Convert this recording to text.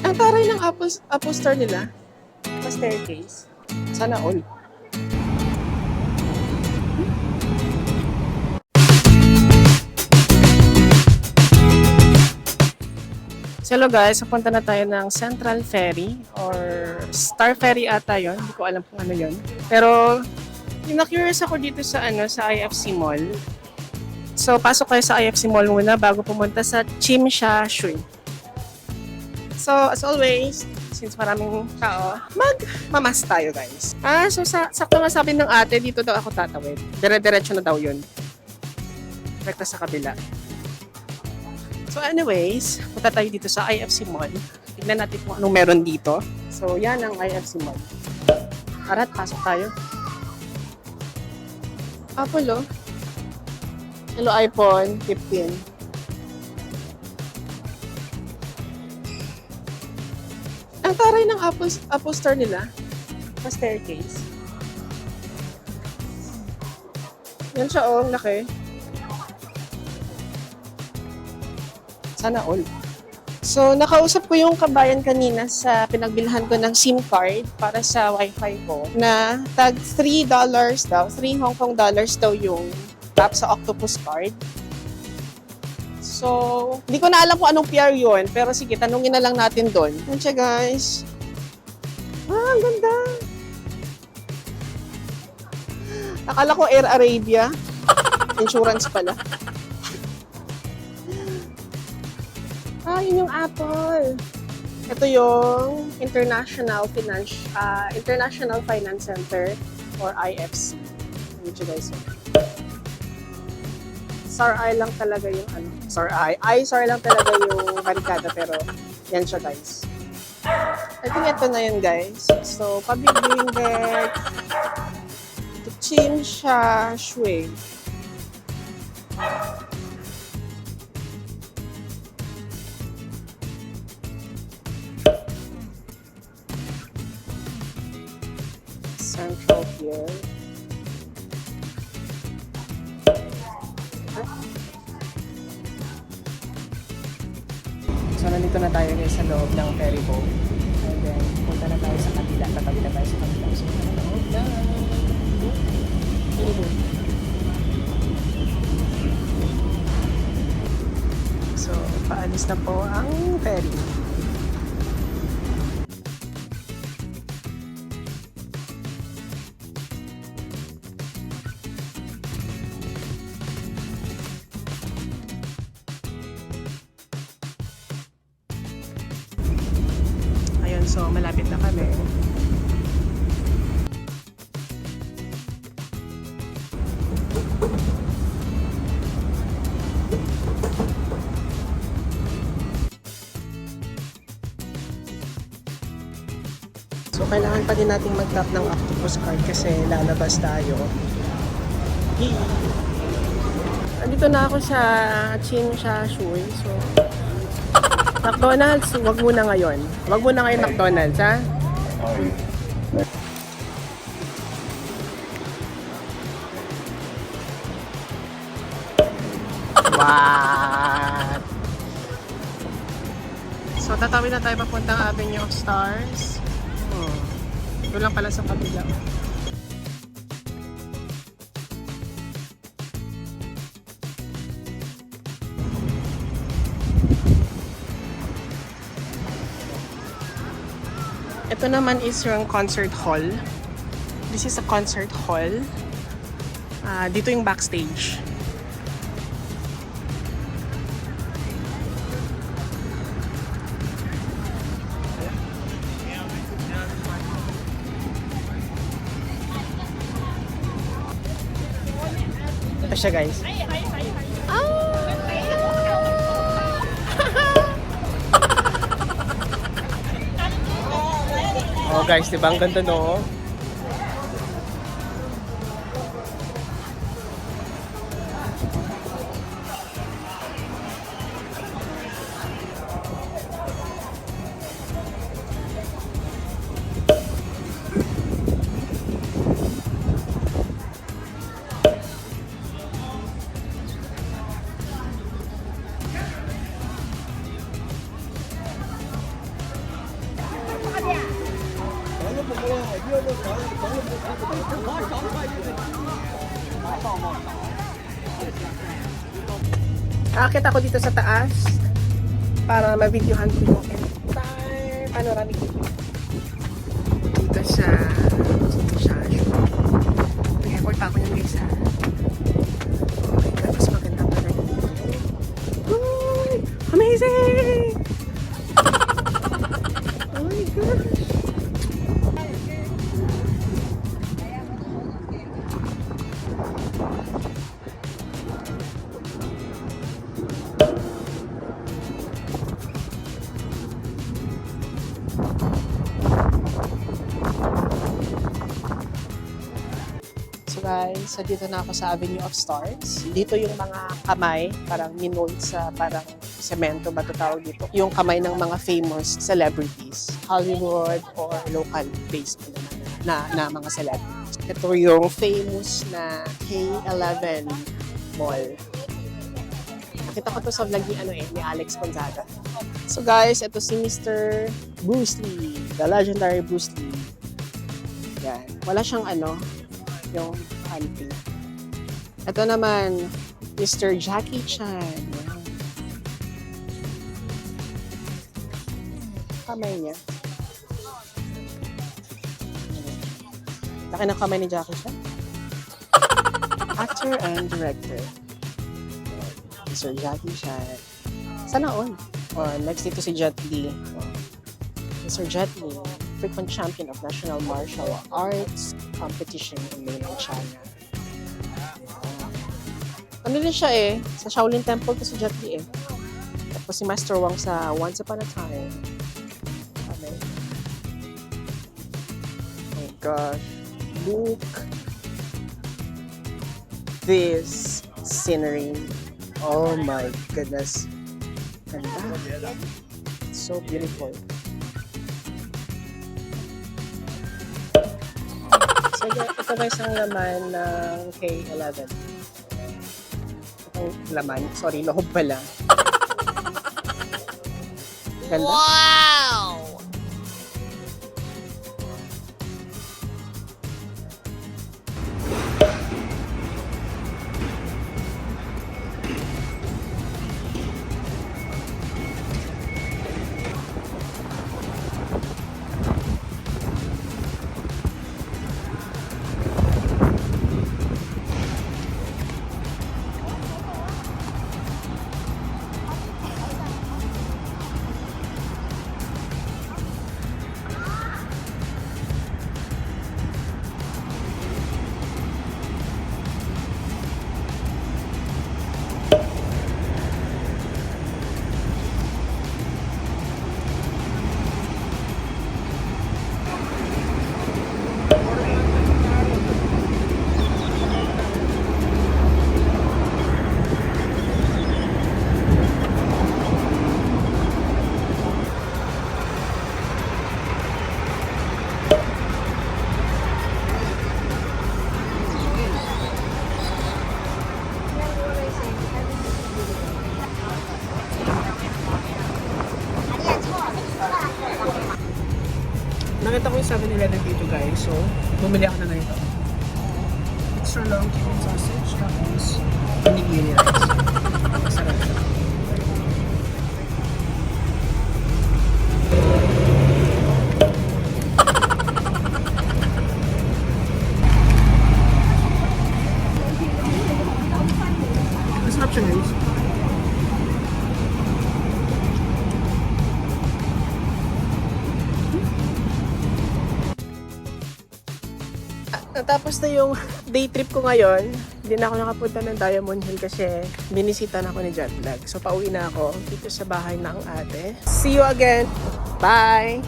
Ang taray ng Apple Store nila. Pa staircase. Sana all. So hello guys, papunta na tayo ng Central Ferry or Star Ferry ata yun. Hindi ko alam kung ano yun. Pero na-curious ako dito sa sa IFC Mall. So pasok kayo sa IFC Mall muna bago pumunta sa Chimsha Shui. So as always, since maraming tao, magmamas tayo guys. So sakto nga sabi ng ate, dito daw ako tatawid. Dire-diretso na daw yun. Rekta sa kabila. So anyways, punta tayo dito sa IFC Mall. Tignan natin kung anong meron dito. So yan ang IFC Mall. Arat, pasok tayo. Apple, oh. Hello, iPhone 15. Ang taray ng Apple Store nila. Pa staircase. Yan siya, oh. Laki. Sana all. So, nakausap ko yung kabayan kanina sa pinagbilhan ko ng SIM card para sa wifi ko na tag $3 daw, 3 Hong Kong dollars daw yung tap sa Octopus card. So, hindi ko na alam kung anong PR yun, pero sige, tanungin na lang natin doon. Yan siya, guys. Ang ganda. Akala ko Air Arabia. Insurance pala. Yun yung Apple. Ito yung International Finance Center or IFC. Medyo guys. SAR-I lang talaga yung SAR-I lang talaga yung barikada, pero yan siya guys. I think ito na yun guys. So, public viewing deck. Ito Chimsha Shui. Central here. So, nandito na tayo guys sa loob ng ferry boat. And then, punta na tayo sa kabila. Tatabi na tayo sa kabila. So, loob na. So, paalis na po ang ferry. So, malapit na kami. So, kailangan pa din nating mag-tap ng Octopus card kasi lalabas tayo. Andito na ako sa Chimsha Shui. So, McDonald's, wag muna ngayon. Wag muna ngayon McDonald's, ha? What? So, tatawid na tayo papuntang Avenue of Stars. Ito lang pala sa kabila. Ito naman is yung concert hall. This is a concert hall. Dito yung backstage. Ito siya guys. Oh guys, diba ang ganda no? Aakit ako dito sa taas para ma-videohan ko yung entire panoramic view. Dito sa nag-effort pa ako yung guys ha. Oh my God, mas maganda pala dito. Uy! Amazing! Oh my gosh! So guys, so dito na ako sa Avenue of Stars. Dito yung mga kamay, parang minold sa parang semento ba ito tawag dito? Yung kamay ng mga famous celebrities, Hollywood or local based na mga celebrities. Ito yung famous na K11 Mall. Nakita ko to sa vlog ni Alex Gonzaga. So guys, ito si Mr. Bruce Lee, the legendary Bruce Lee. Yan. Wala siyang yung auntie. Ito naman, Mr. Jackie Chan. Yan. Kamay niya. Laki ng kamay ni Jackie Chan. Actor and director. Mr. Jackie Chan. Sana all. Next dito si Jet Li. Mr. Jet Li, frequent champion of National Martial Arts competition in mainland China. Ano din siya sa Shaolin Temple to si Jet Li Tapos si Master Wang sa Once Upon a Time. Okay. Oh my gosh. Look this scenery. Oh my goodness. Ganda. It's so beautiful. So, ito ba isang laman ng K11? Itong laman? Sorry, loob pala. Ganda. Wow! Nakita ko yung 7-Eleven dito guys, so bumili ako na ganito. Extra long chicken sausage, tapos onigiri rice. Masarap siya. Masarap siya guys. Natapos na yung day trip ko ngayon. Hindi na ako nakapunta ng Diamond Hill kasi binisita na ako ni Jetlag. So pauwi na ako dito sa bahay ng ate. See you again. Bye!